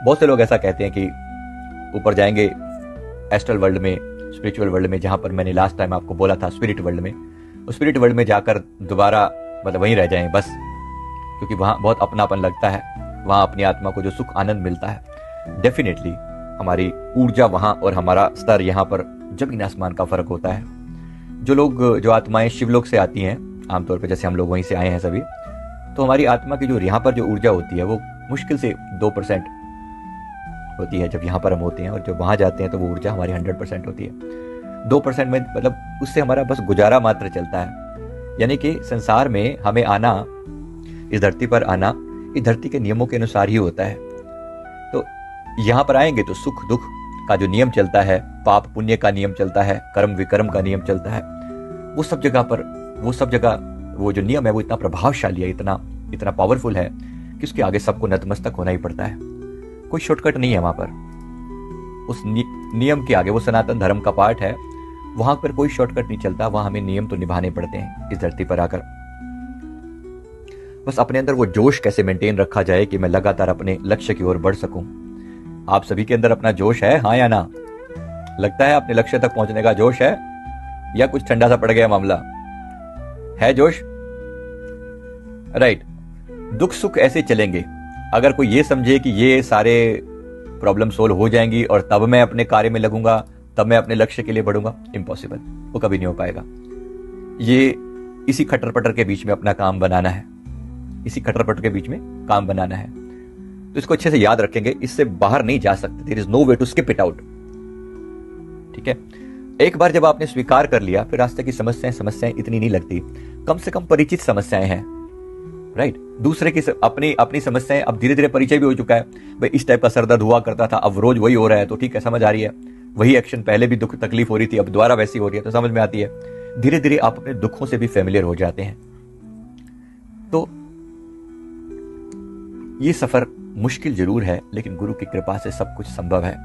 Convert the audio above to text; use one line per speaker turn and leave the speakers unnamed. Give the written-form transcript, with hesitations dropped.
बहुत से लोग ऐसा कहते हैं कि ऊपर जाएंगे एस्ट्रल वर्ल्ड में, स्पिरिचुअल वर्ल्ड में, जहां पर मैंने लास्ट टाइम आपको बोला था स्पिरिट वर्ल्ड में, उस स्पिरिट वर्ल्ड में जाकर दोबारा मतलब वहीं रह जाएं बस, क्योंकि वहां बहुत अपनापन लगता है, वहां अपनी आत्मा को जो सुख आनंद मिलता है। डेफिनेटली हमारी ऊर्जा वहां और हमारा स्तर यहाँ पर जमीन आसमान का फर्क होता है। जो आत्माएं शिवलोक से आती हैं, आमतौर पर जैसे हम लोग वहीं से आए हैं सभी, तो हमारी आत्मा की जो यहाँ पर जो ऊर्जा होती है वो मुश्किल से 2% होती है जब यहाँ पर हम होते हैं, और जब वहां जाते हैं तो वो ऊर्जा हमारी 100% होती है। 2% में मतलब उससे हमारा बस गुजारा मात्र चलता है। यानी कि संसार में हमें आना, इस धरती पर आना, इस धरती के नियमों के अनुसार ही होता है। तो यहाँ पर आएंगे तो सुख दुख का जो नियम चलता है, पाप पुण्य का नियम चलता है, कर्म विकर्म का नियम चलता है, वो सब जगह वो जो नियम है वो इतना प्रभावशाली है, इतना पावरफुल है कि उसके आगे सबको नतमस्तक होना ही पड़ता है। कोई शॉर्टकट नहीं है वहां पर। उस नियम के आगे, वो सनातन धर्म का पार्ट है, वहां पर कोई शॉर्टकट नहीं चलता। वहां हमें नियम तो निभाने पड़ते हैं इस धरती पर आकर। बस अपने अंदर वो जोश कैसे मेंटेन रखा जाए कि मैं लगातार अपने लक्ष्य की ओर बढ़ सकूं। आप सभी के अंदर अपना जोश है, हाँ या ना? लगता है अपने लक्ष्य तक पहुंचने का जोश है, या कुछ ठंडा सा पड़ गया मामला है? जोश, राइट। दुख सुख ऐसे चलेंगे। अगर कोई ये समझे कि ये सारे प्रॉब्लम सोल्व हो जाएंगी और तब मैं अपने कार्य में लगूंगा, तब मैं अपने लक्ष्य के लिए बढ़ूंगा, इम्पॉसिबल, वो कभी नहीं हो पाएगा। ये इसी खटर पटर के बीच में अपना काम बनाना है, इसी खटर पटर के बीच में काम बनाना है। तो इसको अच्छे से याद रखेंगे, इससे बाहर नहीं जा सकते। There is no way to skip it out. ठीक है, एक बार जब आपने स्वीकार कर लिया, फिर रास्ते की समस्याएं इतनी नहीं लगती, कम से कम परिचित समस्याएं हैं, राइट। दूसरे की अपनी समस्याएं अब धीरे धीरे परिचय भी हो चुका है। भाई इस टाइप का सर दर्द हुआ करता था, अब रोज वही हो रहा है, तो ठीक है, समझ आ रही है। वही एक्शन, पहले भी दुख तकलीफ हो रही थी, अब दोबारा वैसी हो रही है, तो समझ में आती है। धीरे धीरे आप अपने दुखों से भी फेमिलियर हो जाते हैं। तो ये सफर मुश्किल जरूर है, लेकिन गुरु की कृपा से सब कुछ संभव है।